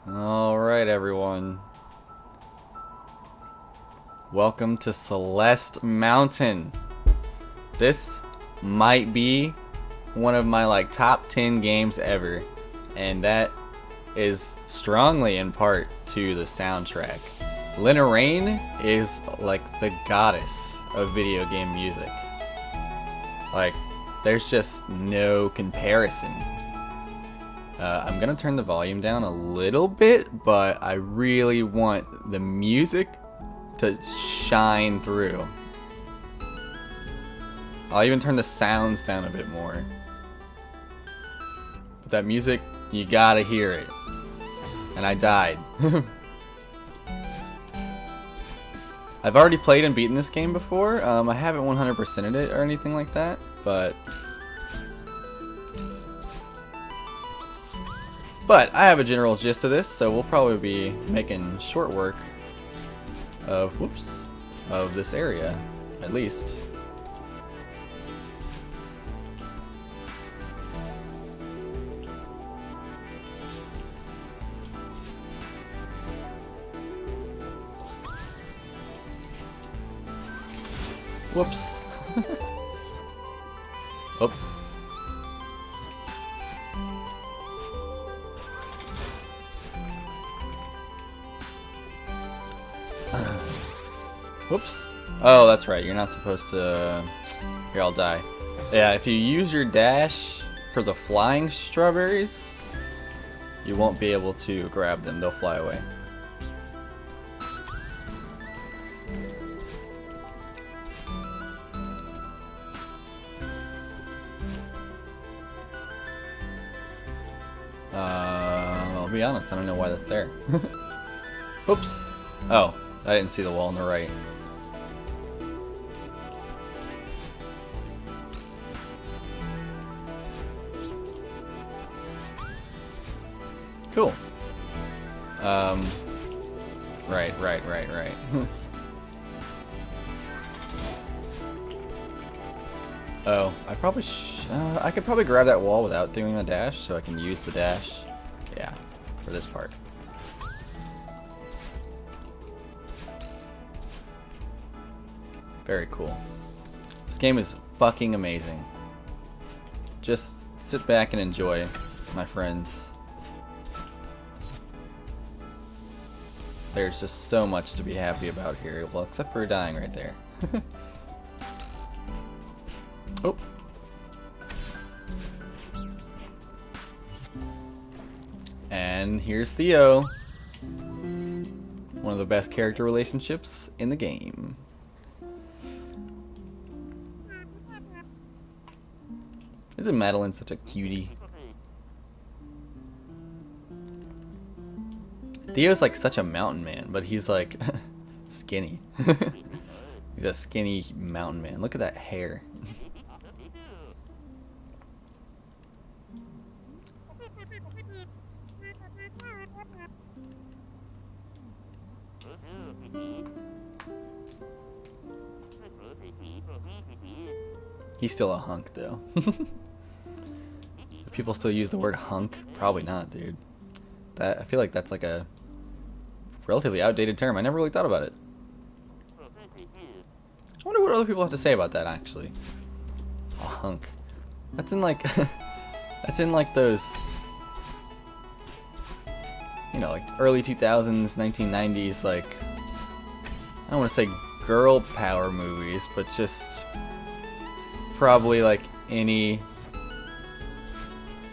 Alright, everyone. Welcome to Celeste Mountain. This might be one of my top 10 games ever, and that is strongly in part to the soundtrack. Lena Raine is like the goddess of video game music. There's just no comparison. I'm gonna turn the volume down a little bit, but I really want the music to shine through. I'll even turn the sounds down a bit more. But that music, you gotta hear it. And I died. I've already played and beaten this game before. I haven't 100%ed it or anything like that, but I have a general gist of this, so we'll probably be making short work of this area, at least. Whoops. Oh. Whoops. Oh, that's right. You're not supposed to... Here, I'll die. Yeah, if you use your dash for the flying strawberries, you won't be able to grab them. They'll fly away. I'll be honest, I don't know why that's there. Oops. Oh, I didn't see the wall on the right. Cool. Right. Oh, I could probably grab that wall without doing the dash, so I can use the dash. Yeah, for this part. Very cool. This game is fucking amazing. Just sit back and enjoy, my friends. There's just so much to be happy about here. Well, except for dying right there. Oh. And here's Theo. One of the best character relationships in the game. Isn't Madeline such a cutie? Theo's like such a mountain man, but he's like skinny. He's a skinny mountain man. Look at that hair. He's still a hunk though. Do people still use the word hunk? Probably not, dude. I feel like that's like a relatively outdated term. I never really thought about it. I wonder what other people have to say about that actually. A hunk. That's in like that's in like those, you know, like early 2000s, 1990s, like, I don't want to say girl power movies, but just probably like any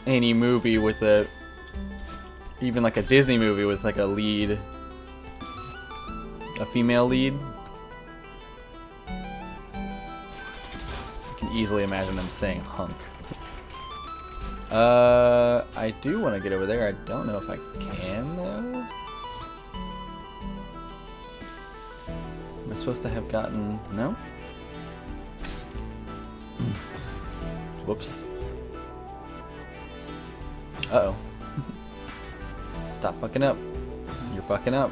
movie with a, even like a Disney movie with like a lead, a female lead. I can easily imagine them saying hunk. I do want to get over there. I don't know if I can though. Am I supposed to have gotten, no? Whoops. Uh-oh. Stop fucking up. You're fucking up.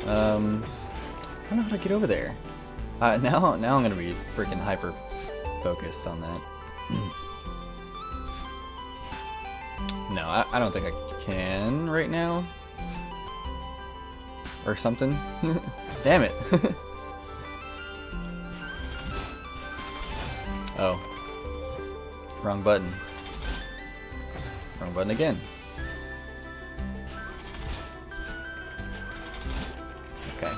I don't know how to get over there. Now I'm gonna be freaking hyper focused on that. No, I don't think I can right now. Or something. Damn it. Oh. Wrong button. Wrong button again. Okay.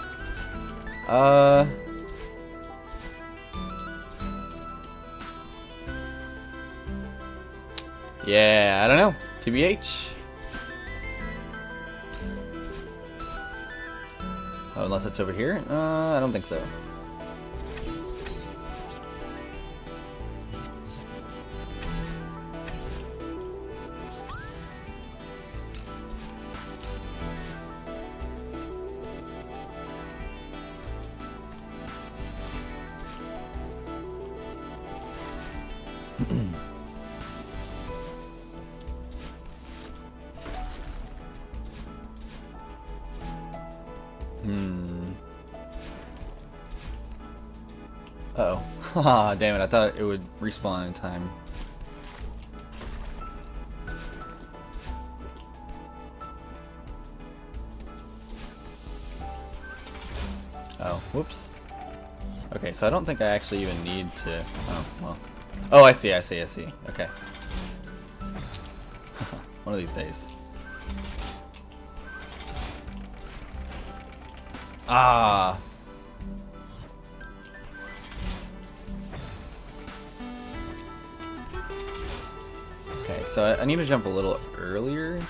Yeah, I don't know. TBH. Oh, unless it's over here? I don't think so. Uh-oh. Ah, damn it. I thought it would respawn in time. Oh, whoops. Okay, so I don't think I actually even need to... Oh, well. Oh, I see. Okay. One of these days. Ah! Okay, so I need to jump a little earlier,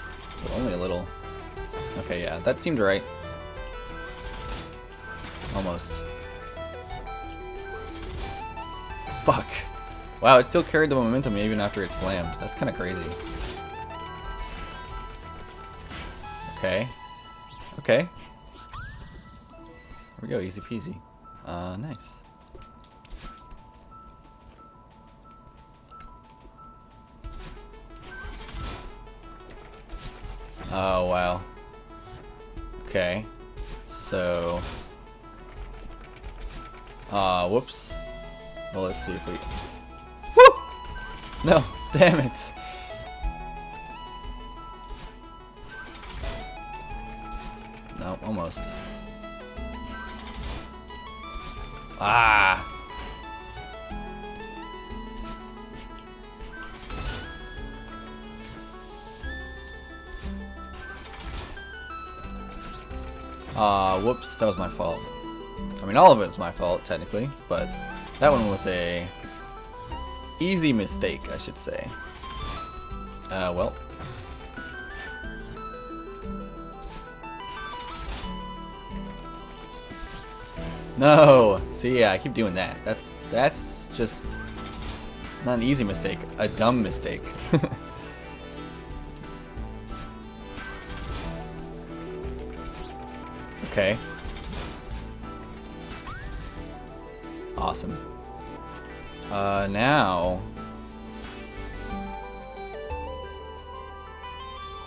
but only a little. Okay, yeah, that seemed right. Almost. Fuck. Wow, it still carried the momentum even after it slammed. That's kind of crazy. Okay. Okay. There we go, easy peasy. Nice. Oh, wow. Okay. So... whoops. Well, let's see if we... Woo! No, damn it. No, almost. Ah! Whoops, that was my fault. I mean, all of it's my fault, technically, but that one was a easy mistake, I should say. Well. No! See, yeah, I keep doing that. That's just not an easy mistake, a dumb mistake. Okay. Awesome. Now...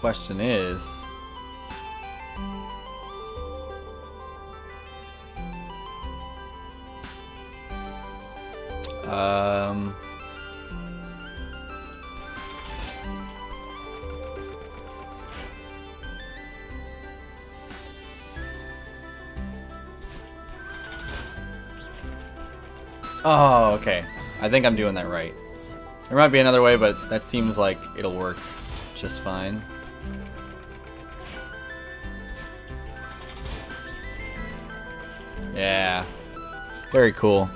Question is... Oh, okay. I think I'm doing that right. There might be another way, but that seems like it'll work just fine. Yeah. Very cool.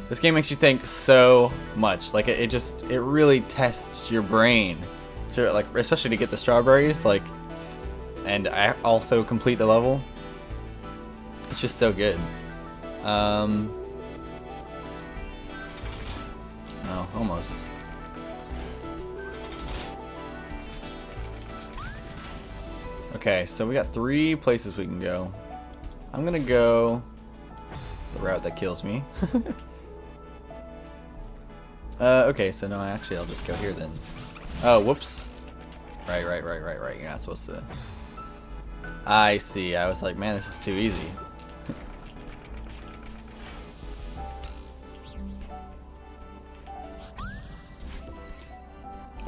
This game makes you think so much. Like it really tests your brain to, like, especially to get the strawberries, like, and I also complete the level. It's just so good. No, almost. Okay, so we got 3 places we can go. I'm gonna go the route that kills me. Okay, so no, actually I'll just go here then. Oh, whoops. Right. You're not supposed to. I see. I was like, man, this is too easy.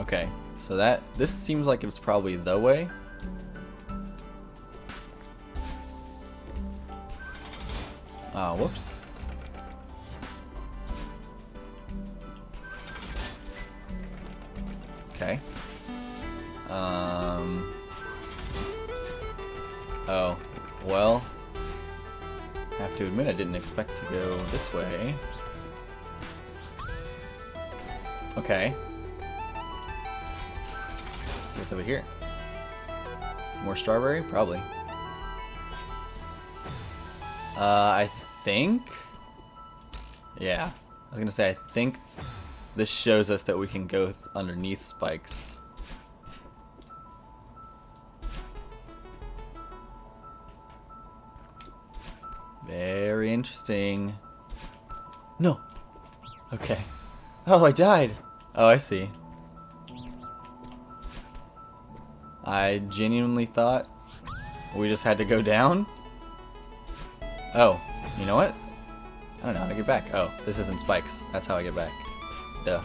Okay, so this seems like it's probably the way. Oh, whoops. Okay. Oh, well, I have to admit I didn't expect to go this way. Okay. So what's over here? More strawberry? Probably. I think... Yeah. I was gonna say, I think this shows us that we can go underneath spikes. Very interesting. No! Okay. Oh, I died! Oh, I see. I genuinely thought we just had to go down. Oh, you know what? I don't know how to get back. Oh, this isn't spikes. That's how I get back. Duh.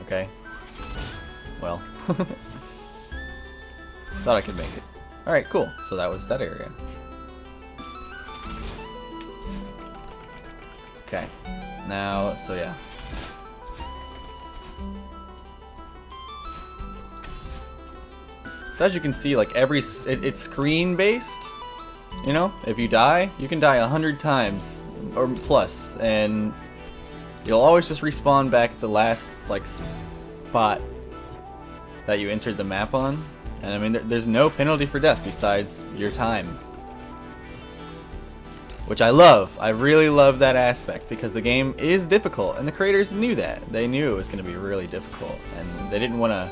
Okay. Well. Thought I could make it. Alright, cool. So that was that area. Okay. Now, so yeah. So as you can see, like it's screen based. You know, if you die, you can die 100 times or plus, and you'll always just respawn back at the last like spot that you entered the map on. And I mean, there's no penalty for death besides your time, which I love. I really love that aspect because the game is difficult, and the creators knew that. They knew it was going to be really difficult, and they didn't want to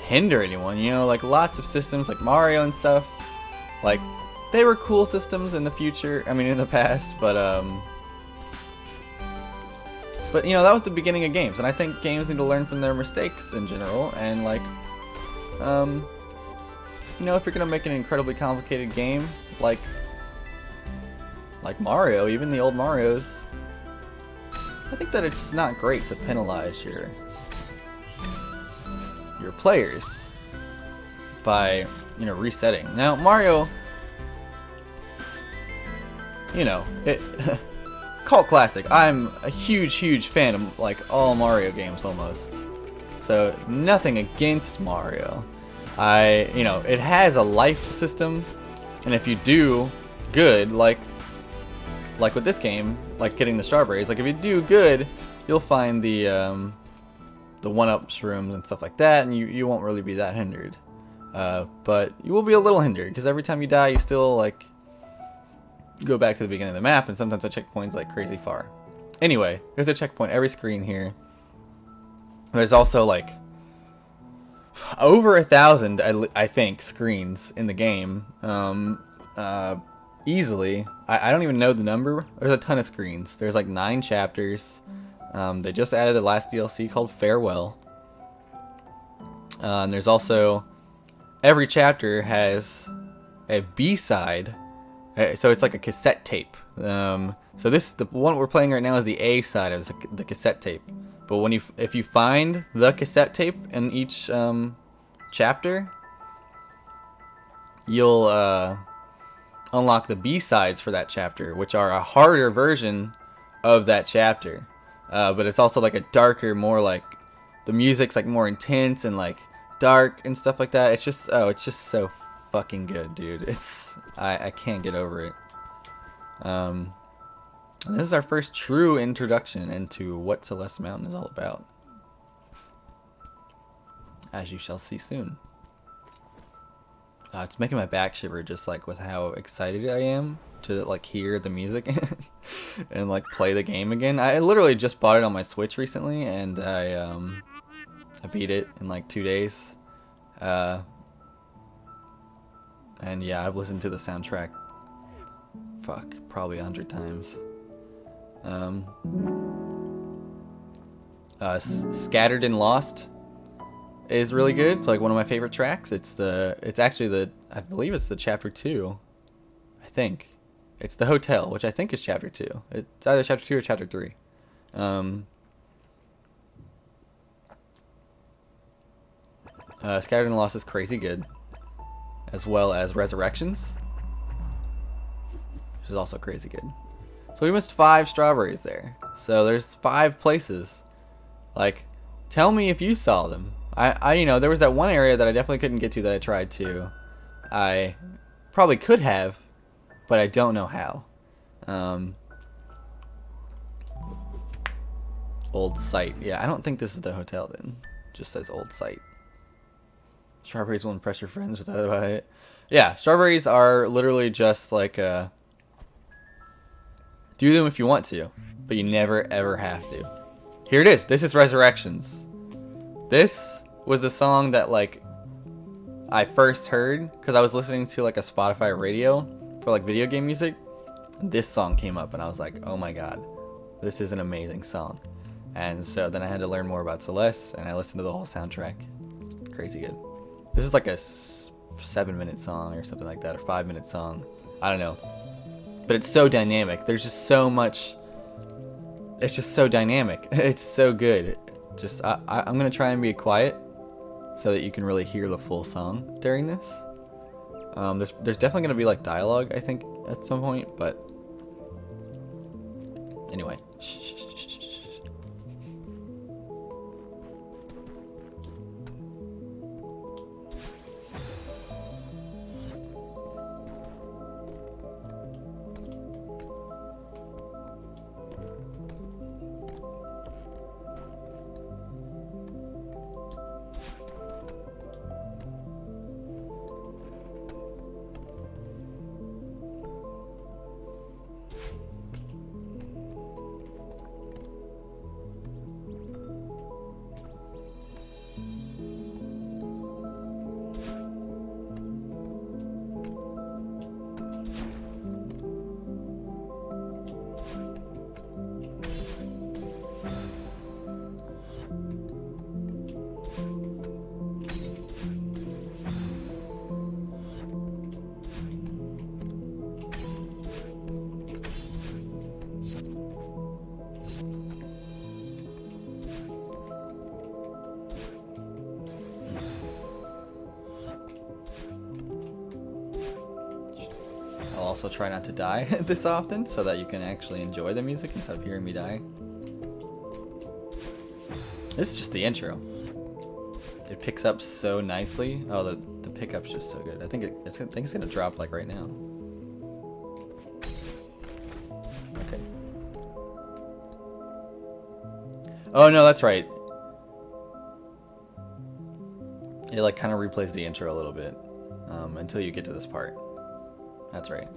hinder anyone. You know, like lots of systems like Mario and stuff, like they were cool systems in the future, I mean in the past, but But you know, that was the beginning of games, and I think games need to learn from their mistakes in general. And like, you know, if you're gonna make an incredibly complicated game, like Mario, even the old Marios, I think that it's not great to penalize your players by, you know, resetting. Now Mario, you know, it cult classic. I'm a huge fan of like all Mario games almost. So nothing against Mario. You know, it has a life system, and if you do good, like with this game, like getting the strawberries, like if you do good, you'll find the 1-up rooms and stuff like that, and you won't really be that hindered. But you will be a little hindered, because every time you die, you still like go back to the beginning of the map, and sometimes the checkpoint's like crazy far. Anyway, there's a checkpoint every screen here. There's also like over 1,000, I think, screens in the game. Easily. I don't even know the number. There's a ton of screens. There's like 9 chapters. They just added the last DLC called Farewell. And there's also, every chapter has a B-side. So it's like a cassette tape. So the one we're playing right now is the A side of the cassette tape. But if you find the cassette tape in each chapter, you'll unlock the B-sides for that chapter, which are a harder version of that chapter. But it's also like a darker, more like the music's like more intense and like dark and stuff like that. It's just so fucking good, dude. I can't get over it. This is our first true introduction into what Celeste Mountain is all about, as you shall see soon. It's making my back shiver just like with how excited I am to like hear the music and like play the game again. I literally just bought it on my Switch recently, and I beat it in like 2 days. And yeah, I've listened to the soundtrack probably 100 times. Scattered and Lost is really good. It's like one of my favorite tracks. It's actually I believe it's the chapter 2. I think it's the hotel, which I think is chapter 2. It's either chapter 2 or chapter 3. Scattered and Lost is crazy good, as well as Resurrections, which is also crazy good. So we missed 5 strawberries there. So there's 5 places. Like, tell me if you saw them. You know, there was that one area that I definitely couldn't get to that I tried to. I probably could have, but I don't know how. Old site. Yeah, I don't think this is the hotel then. It just says old site. Strawberries will impress your friends with that about it. Yeah, strawberries are literally just like do them if you want to, but you never ever have to. Here it is. This is Resurrections. This was the song that like I first heard because I was listening to like a Spotify radio for like video game music. This song came up and I was like, oh my god, this is an amazing song. And so then I had to learn more about Celeste, and I listened to the whole soundtrack. Crazy good. This is like a 7-minute song or something like that, or 5-minute song. I don't know. But it's so dynamic. There's just so much. It's just so dynamic. It's so good. Just I'm gonna try and be quiet so that you can really hear the full song during this. There's definitely gonna be like dialogue, I think, at some point, but anyway. Shh. also try not to die this often so that you can actually enjoy the music instead of hearing me die. This is just the intro. It picks up so nicely. Oh, the pickup's just so good. I think it's gonna drop like right now. Okay. Oh no, that's right. It like kind of replays the intro a little bit until you get to this part. That's right.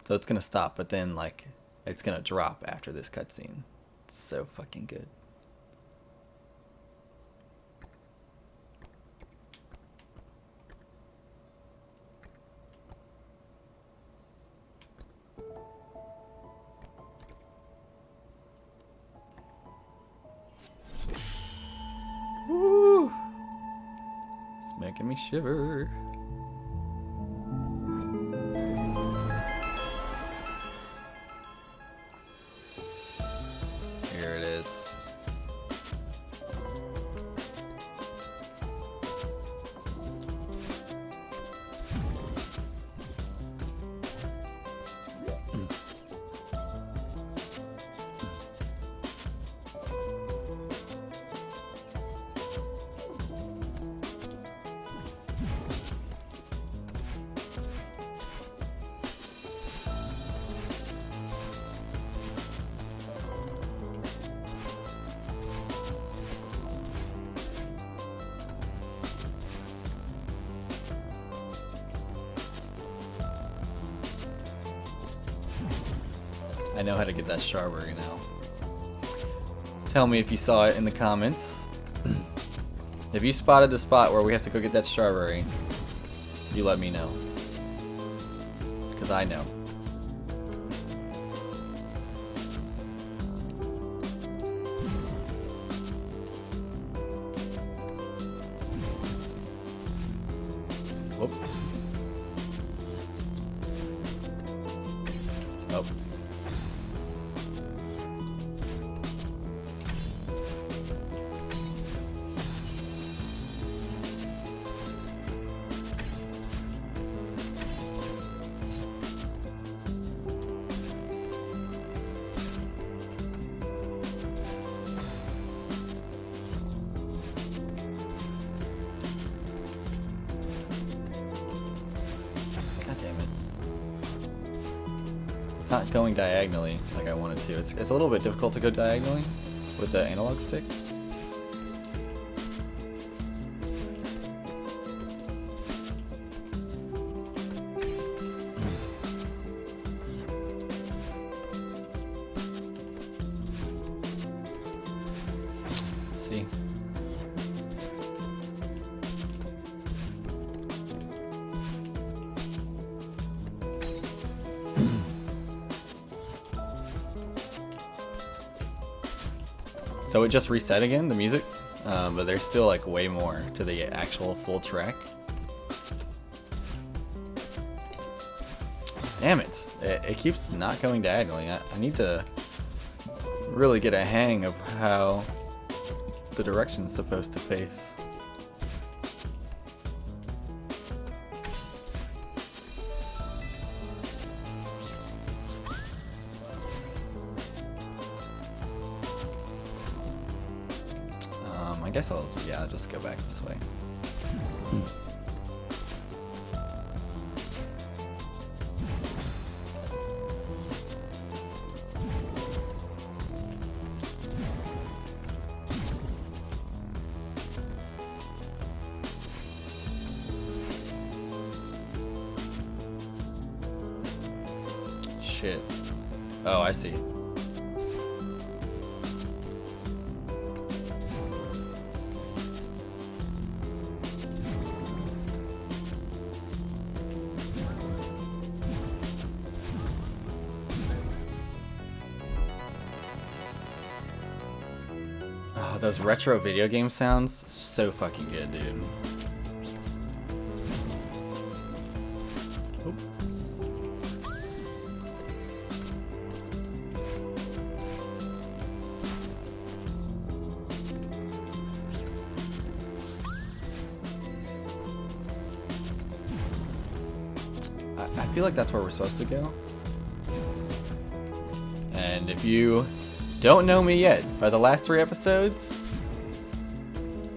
So it's gonna stop, but then like it's gonna drop after this cutscene. It's so fucking good. Woo! It's making me shiver. Here it is. I know how to get that strawberry now. Tell me if you saw it in the comments. If you spotted the spot where we have to go get that strawberry, you let me know. Because I know. Whoop. Oh. It's not going diagonally like I wanted to. It's a little bit difficult to go diagonally with the analog stick. See? So it just reset again, the music, but there's still like way more to the actual full track. Damn it, it keeps not going diagonally. I need to really get a hang of how the direction is supposed to face. I guess I'll just go back this way. Shit. Oh, I see. Oh, those retro video game sounds, so fucking good, dude. Oop. I feel like that's where we're supposed to go. And if you don't know me yet by the last 3 episodes,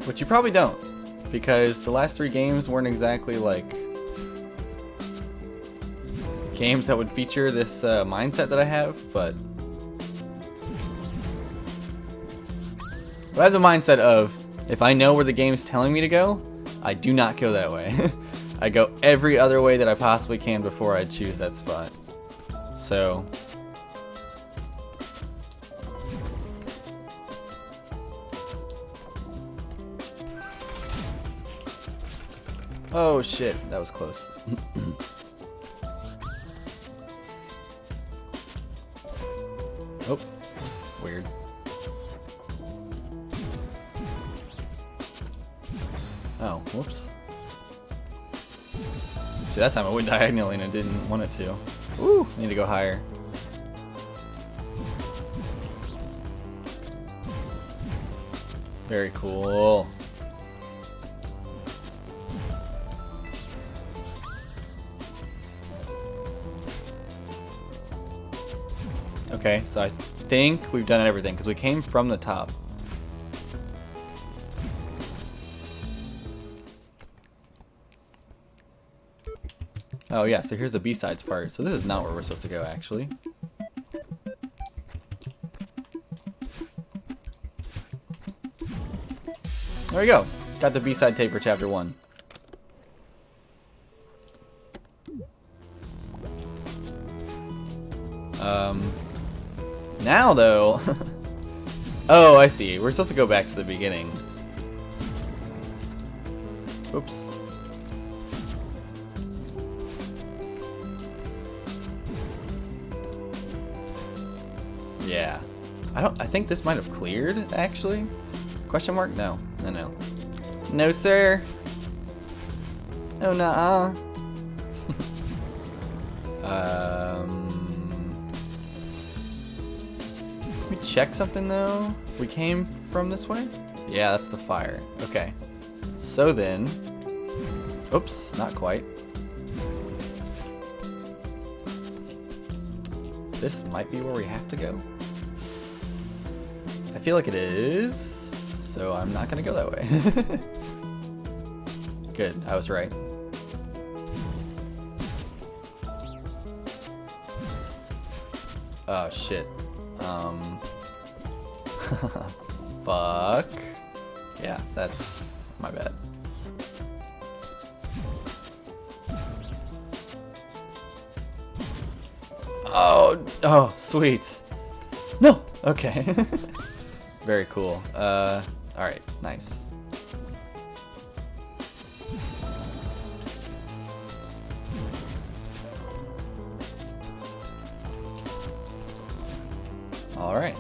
which you probably don't, because the last 3 games weren't exactly like games that would feature this mindset that I have, but I have the mindset of, if I know where the game's telling me to go, I do not go that way. I go every other way that I possibly can before I choose that spot. So oh shit, that was close. Oh, weird. Oh, whoops. See, that time I went diagonally and I didn't want it to. Ooh, need to go higher. Very cool. Okay, so I think we've done everything because we came from the top. Oh yeah, so here's the B-sides part. So this is not where we're supposed to go, actually. There we go. Got the B-side tape for chapter 1. Now though, oh, I see. We're supposed to go back to the beginning. Oops. Yeah. I think this might have cleared, actually. Question mark? No. No. No, sir. Oh, nuh-uh. Let me check something, though. We came from this way? Yeah, that's the fire. Okay. So then... Oops, not quite. This might be where we have to go. I feel like it is, so I'm not gonna go that way. Good, I was right. Oh shit. Fuck. Yeah, that's my bad. Oh, sweet. No. Okay. Very cool. All right, nice. All right.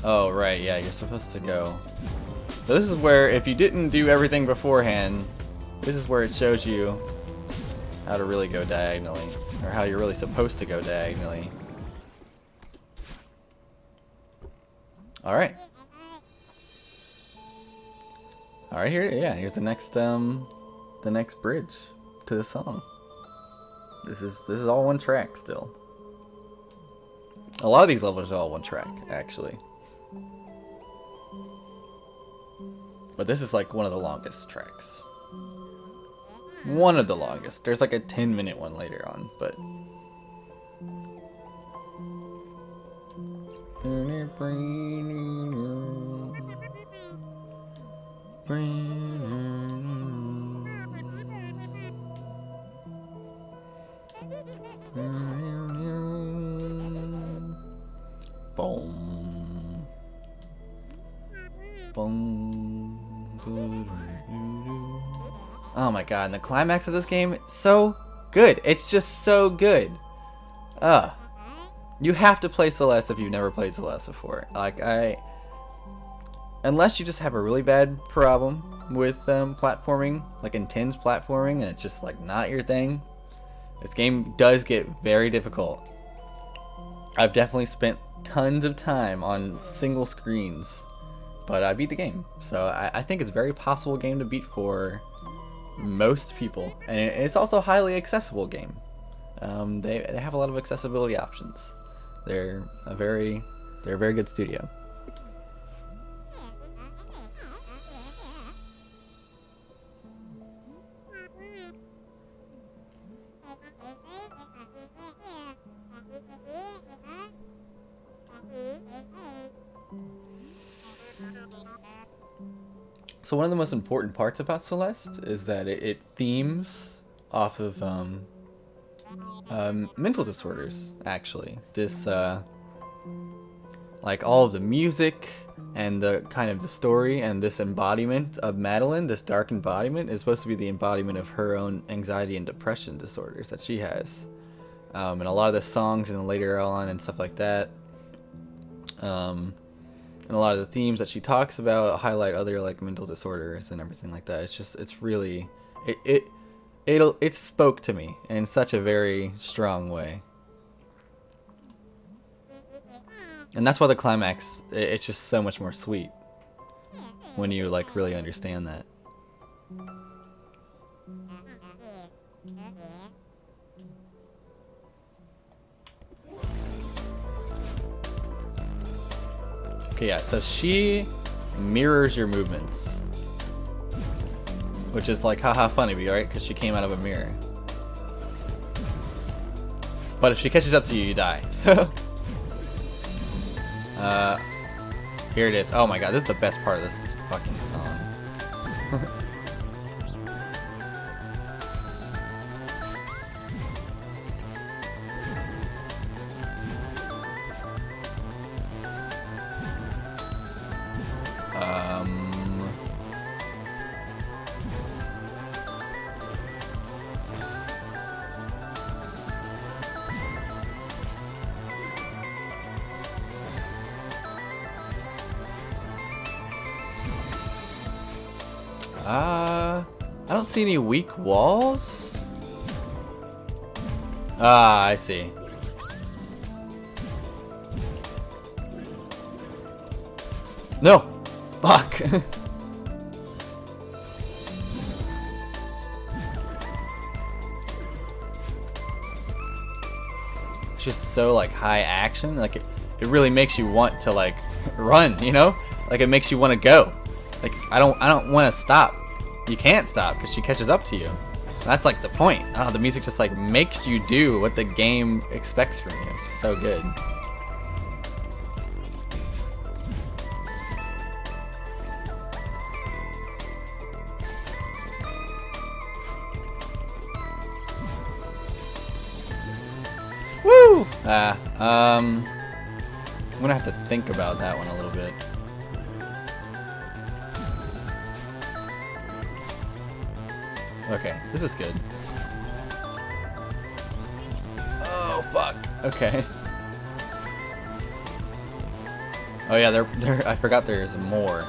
Oh, right. Yeah, you're supposed to go. So this is where, if you didn't do everything beforehand, this is where it shows you how to really go diagonally, or how you're really supposed to go diagonally. All right. All right, here, yeah, here's the next bridge to the song. This is all one track still. A lot of these levels are all one track, actually. But this is like one of the longest tracks. One of the longest. There's like a 10-minute one later on, but... Boom. Boom. Oh my god, and the climax of this game is so good. It's just so good. You have to play Celeste if you've never played Celeste before. Like, unless you just have a really bad problem with platforming, like intense platforming, and it's just like not your thing. This game does get very difficult. I've definitely spent tons of time on single screens, but I beat the game. So I think it's a very possible game to beat for most people, and it's also a highly accessible game. They have a lot of accessibility options. They're a very good studio. So one of the most important parts about Celeste is that it themes off of mental disorders. Actually, this like all of the music and the kind of the story and this embodiment of Madeline, this dark embodiment, is supposed to be the embodiment of her own anxiety and depression disorders that she has. And a lot of the songs and later on and stuff like that. And a lot of the themes that she talks about highlight other like mental disorders and everything like that. It's really it spoke to me in such a very strong way. And that's why the climax, it's just so much more sweet when you like really understand that. Okay, yeah, so she mirrors your movements. Which is like, haha, funny, right? Because she came out of a mirror. But if she catches up to you, you die. So, here it is. Oh my god, this is the best part of this fucking song. I don't see any weak walls. Ah, I see. No! Fuck! It's just so like high action, like it really makes you want to like run, you know? Like it makes you want to go. Like I don't want to stop. You can't stop because she catches up to you. That's like the point. Oh, the music just like makes you do what the game expects from you. It's just so good. Woo! I'm gonna have to think about that one a little bit. Okay, this is good. Oh fuck. Okay. Oh yeah, there. I forgot there's more.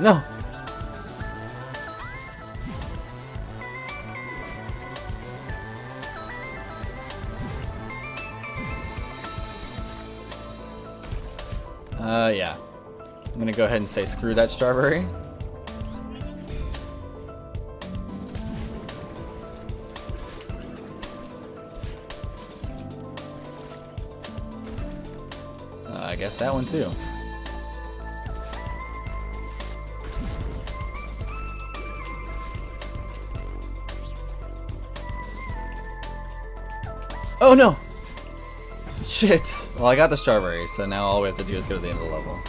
No. Yeah. I'm gonna go ahead and say screw that strawberry. I guess that one too. Oh no! Shit! Well, I got the strawberry, so now all we have to do is go to the end of the level.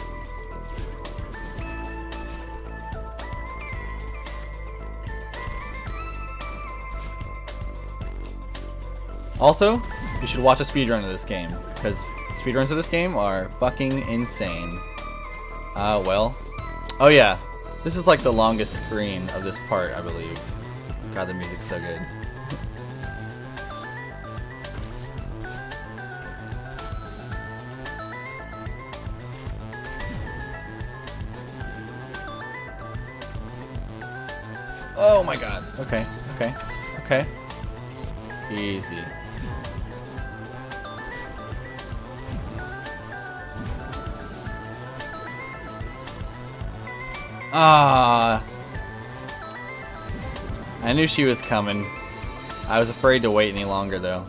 Also, you should watch a speedrun of this game, because speedruns of this game are fucking insane. Well. Oh yeah, this is like the longest screen of this part, I believe. God, the music's so good. Oh my god. Okay, okay, okay. Easy. Ah. I knew she was coming. I was afraid to wait any longer though.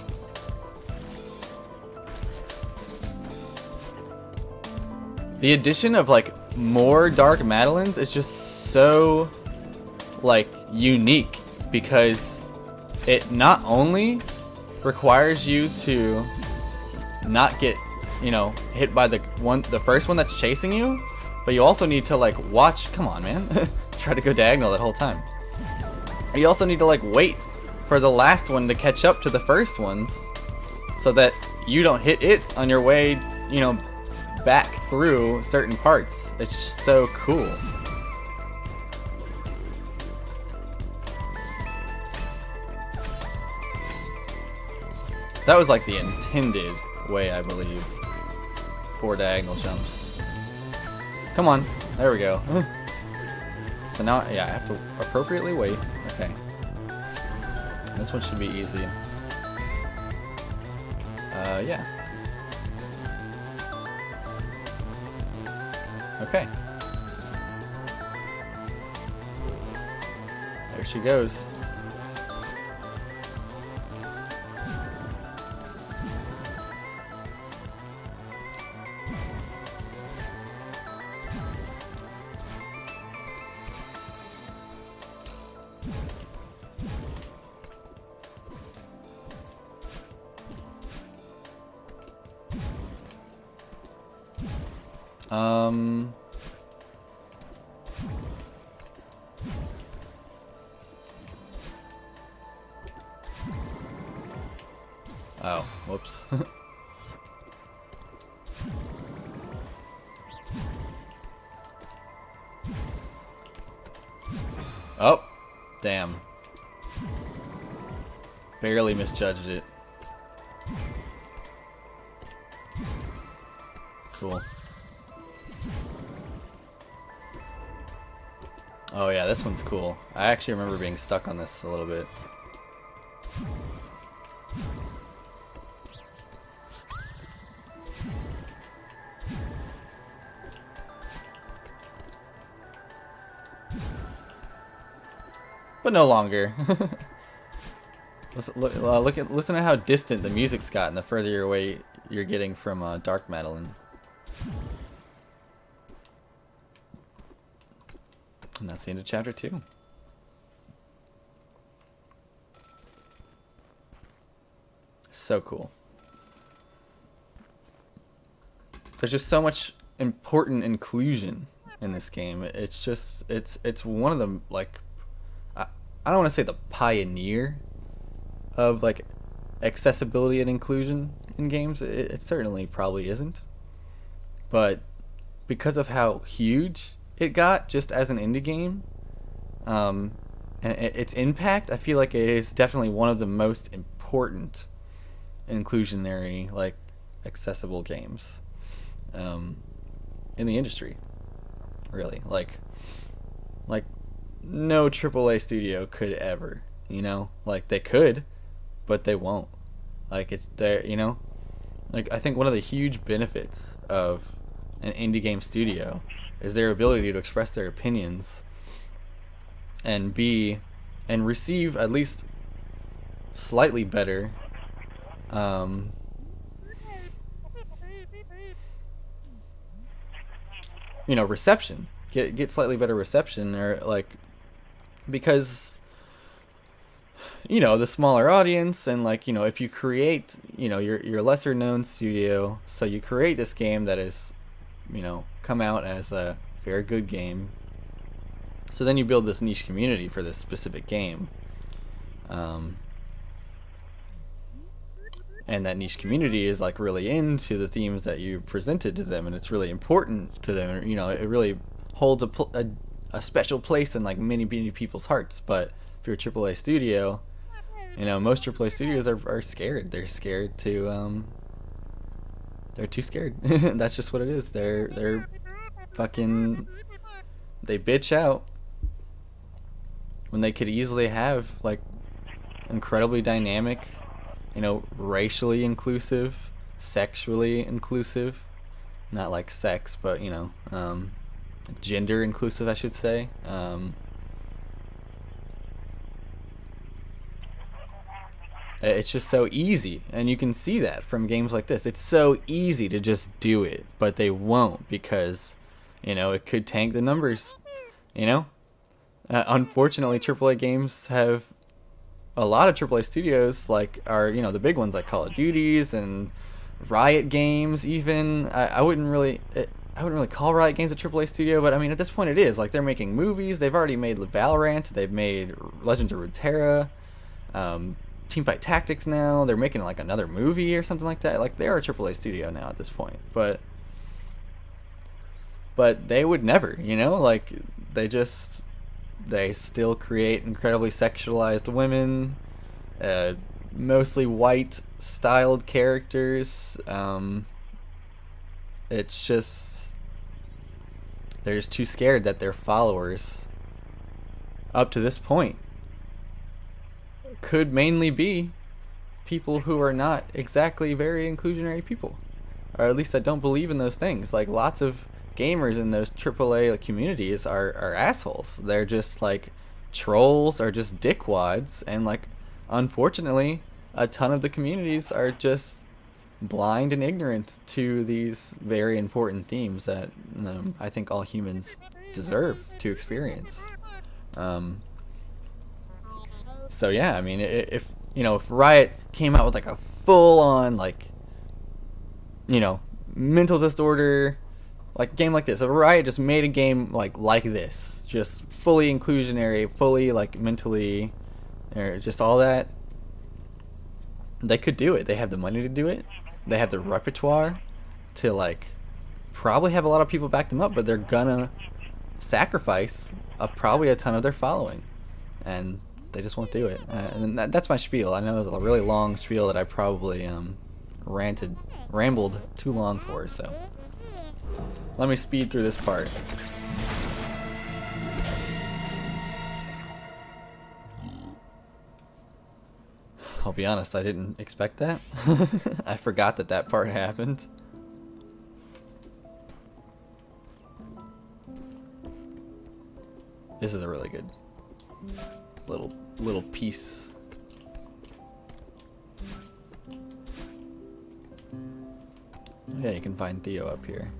The addition of like more Dark Madeleines is just so like unique because it not only requires you to not get, you know, hit by the first one that's chasing you, but you also need to like watch. Come on, man. Try to go diagonal that whole time. You also need to like wait for the last one to catch up to the first ones so that you don't hit it on your way, you know, back through certain parts. It's so cool. That was like the intended way, I believe, for diagonal jumps. Come on, there we go. So now, yeah, I have to appropriately wait. Okay. This one should be easy. Yeah. Okay. There she goes. Oh, whoops. Oh, damn. Barely misjudged it. Cool. Oh yeah, this one's cool. I actually remember being stuck on this a little bit. But no longer. Listen to how distant the music's gotten the further away you're getting from Dark Madeleine. And that's the end of chapter 2. So cool. There's just so much important inclusion in this game. It's just it's one of the like I don't want to say the pioneer of like accessibility and inclusion in games. It certainly probably isn't. But because of how huge it got just as an indie game, and its impact, I feel like it is definitely one of the most important inclusionary, like, accessible games in the industry. Really, like no AAA studio could ever, you know, like they could, but they won't. Like it's there, you know. Like I think one of the huge benefits of an indie game studio is their ability to express their opinions and receive at least slightly better you know, reception. Get slightly better reception, or like, because you know, the smaller audience, and like, you know, if you create, you know, your lesser known studio, so you create this game that is, you know, come out as a very good game, so then you build this niche community for this specific game, and that niche community is like really into the themes that you presented to them, and it's really important to them, you know, it really holds a special place in like many people's hearts. But if you're a AAA studio, you know, most AAA studios are scared. They're scared to they're too scared. That's just what it is. They're fucking, they bitch out when they could easily have like incredibly dynamic, you know, racially inclusive, sexually inclusive, not like sex, but you know, gender inclusive, I should say, It's just so easy, and you can see that from games like this. It's so easy to just do it, but they won't because, it could tank the numbers. You know, unfortunately, AAA games have a lot of AAA studios are the big ones like Call of Duties and Riot Games. Even I wouldn't really call Riot Games a AAA studio, but I mean at this point it is. Like they're making movies. They've already made Valorant. They've made Legends of Runeterra. Teamfight Tactics now. They're making like another movie or something like that. Like they're a AAA studio now at this point. But they would never, like they still create incredibly sexualized women, mostly white styled characters. It's just they're just too scared that their followers up to this point could mainly be people who are not exactly very inclusionary people, or at least that don't believe in those things. Like lots of gamers in those AAA communities are assholes. They're just like trolls or just dickwads, and like unfortunately a ton of the communities are just blind and ignorant to these very important themes that I think all humans deserve to experience. So yeah, I mean, if Riot came out with like a full-on mental disorder like game like this, if Riot just made a game like this, just fully inclusionary, fully like mentally, or just all that, they could do it. They have the money to do it. They have the repertoire to probably have a lot of people back them up, but they're gonna sacrifice probably a ton of their following, and they just won't do it. And that's my spiel. I know it was a really long spiel that I probably rambled too long for, so let me speed through this part. I'll be honest, I didn't expect that. I forgot that part happened. This is a really good little piece. Yeah, you can find Theo up here.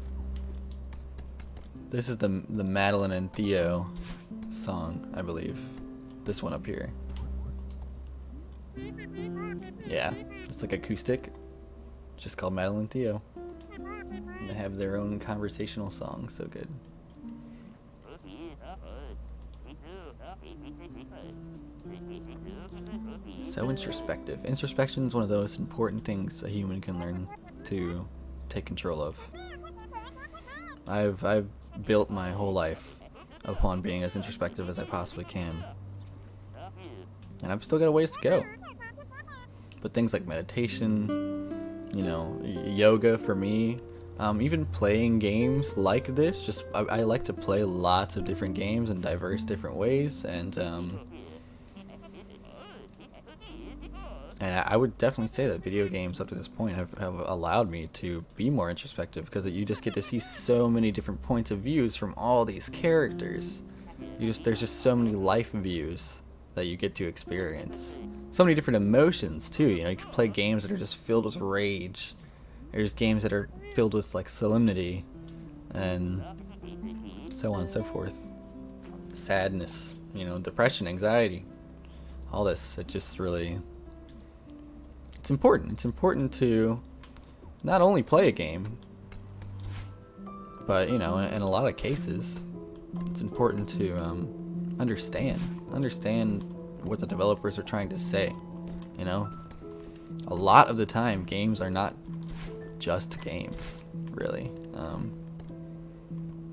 This is the Madeline and Theo song, I believe. This one up here. Yeah, it's like acoustic, just called Madeline and Theo. And they have their own conversational song, so good. So introspective. Introspection is one of those important things a human can learn to take control of. I've built my whole life upon being as introspective as I possibly can, and I've still got a ways to go. But things like meditation, yoga for me, even playing games like this, I like to play lots of different games in diverse different ways, and I would definitely say that video games up to this point have allowed me to be more introspective, because you just get to see so many different points of views from all these characters. There's just so many life views that you get to experience. So many different emotions too. You can play games that are just filled with rage. There's games that are filled with solemnity, and so on and so forth. Sadness, depression, anxiety, all this. It just really, it's important. It's important to not only play a game, but in a lot of cases, it's important to understand what the developers are trying to say. A lot of the time games are not just games, really.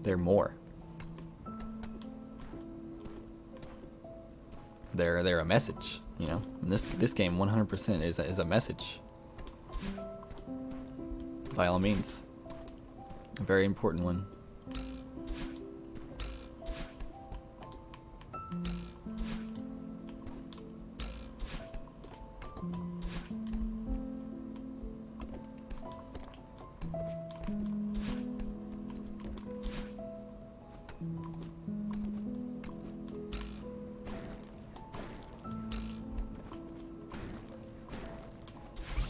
They're more. They're a message, And this game 100% is a message, by all means. A very important one.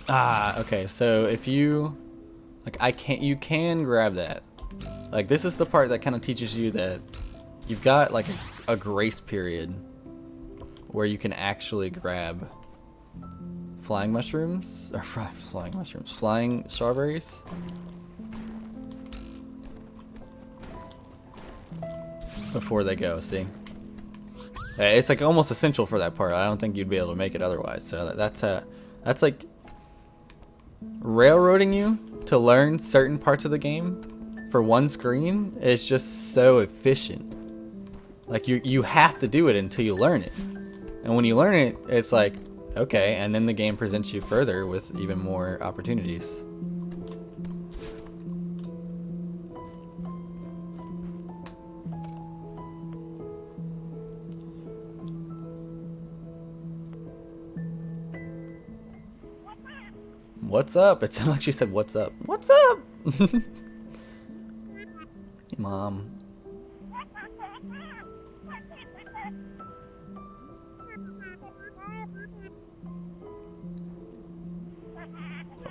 Ah, okay. So if you like, you can grab that. Like, this is the part that kind of teaches you that you've got like a grace period where you can actually grab flying mushrooms or flying strawberries. Before they go, see? It's like almost essential for that part. I don't think you'd be able to make it otherwise. So that's like railroading you to learn certain parts of the game for one screen is just so efficient. Like you have to do it until you learn it. And when you learn it, it's like, okay, and then the game presents you further with even more opportunities. What's up? It sounded like she said, what's up? What's up? Hey, Mom.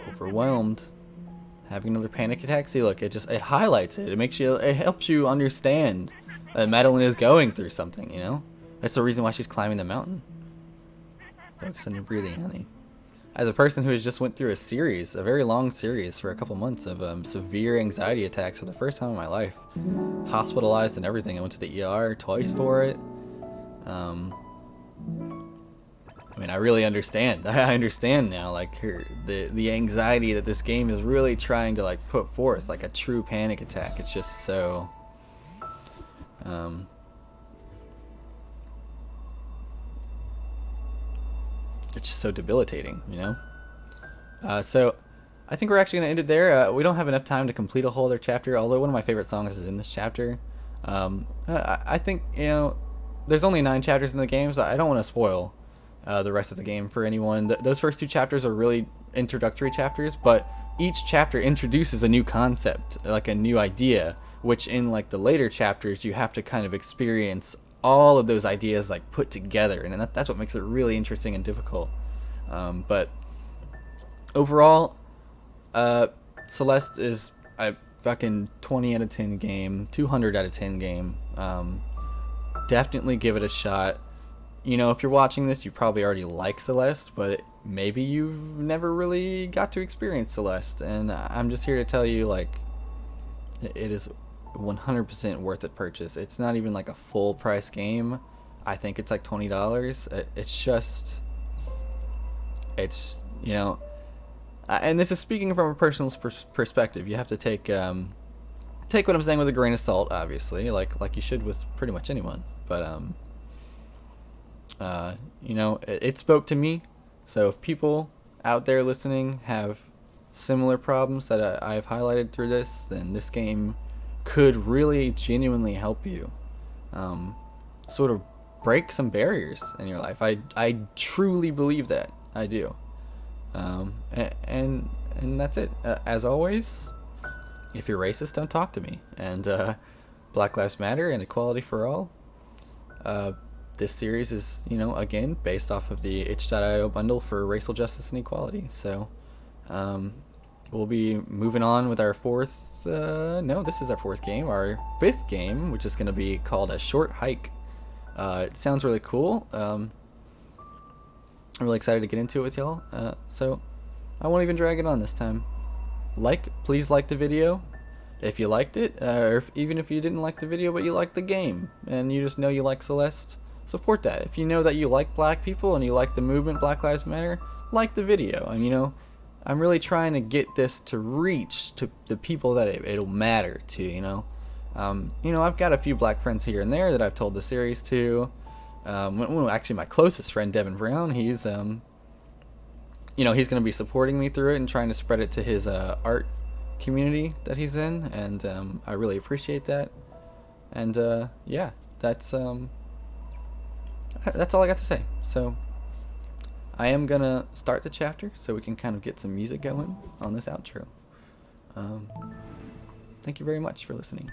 Overwhelmed. Having another panic attack? See, look, it highlights it. It helps you understand that Madeline is going through something, you know? That's the reason why she's climbing the mountain. Focus on your breathing, honey. As a person who has just went through a very long series for a couple months of severe anxiety attacks for the first time in my life, hospitalized and everything. I went to the ER twice for it. I mean, I really understand. I understand now, like, the anxiety that this game is really trying to like put forth, like a true panic attack. It's just so. It's just so debilitating, you know? So, I think we're actually going to end it there. We don't have enough time to complete a whole other chapter, although one of my favorite songs is in this chapter. I think, you know, there's only 9 chapters in the game, so I don't want to spoil the rest of the game for anyone. Those first 2 chapters are really introductory chapters, but each chapter introduces a new concept, like a new idea, which in like the later chapters you have to kind of experience all of those ideas like put together, and that's what makes it really interesting and difficult. But overall, Celeste is a fucking 20 out of 10 game, 200 out of 10 game. Definitely give it a shot. You know, if you're watching this, you probably already like Celeste, but maybe you've never really got to experience Celeste, and I'm just here to tell you, like, it is 100% worth it purchase. It's not even like a full price game. I think it's like $20. It's you know, and this is speaking from a personal perspective. You have to take what I'm saying with a grain of salt, obviously, like you should with pretty much anyone. But you know, it spoke to me. So if people out there listening have similar problems that I've highlighted through this, then this game could really genuinely help you sort of break some barriers in your life. I truly believe that. I do. And that's it. As always, if you're racist, don't talk to me. And Black Lives Matter and equality for all. This series is, you know, again, based off of the itch.io bundle for racial justice and equality. So we'll be moving on with our this is our 4th game. Our 5th game, which is going to be called A Short Hike. It sounds really cool. I'm really excited to get into it with y'all. So I won't even drag it on this time. Please like the video if you liked it, or even if you didn't like the video but you liked the game and you just know you like Celeste, support that. If you know that you like black people and you like the movement Black Lives Matter, like the video. And you know, I'm really trying to get this to reach to the people that it'll matter to, you know. You know, I've got a few black friends here and there that I've told the series to. Actually, my closest friend, Devin Brown, he's, you know, he's going to be supporting me through it and trying to spread it to his art community that he's in, and I really appreciate that. And yeah, that's all I got to say. So I am gonna start the chapter so we can kind of get some music going on this outro. Thank you very much for listening.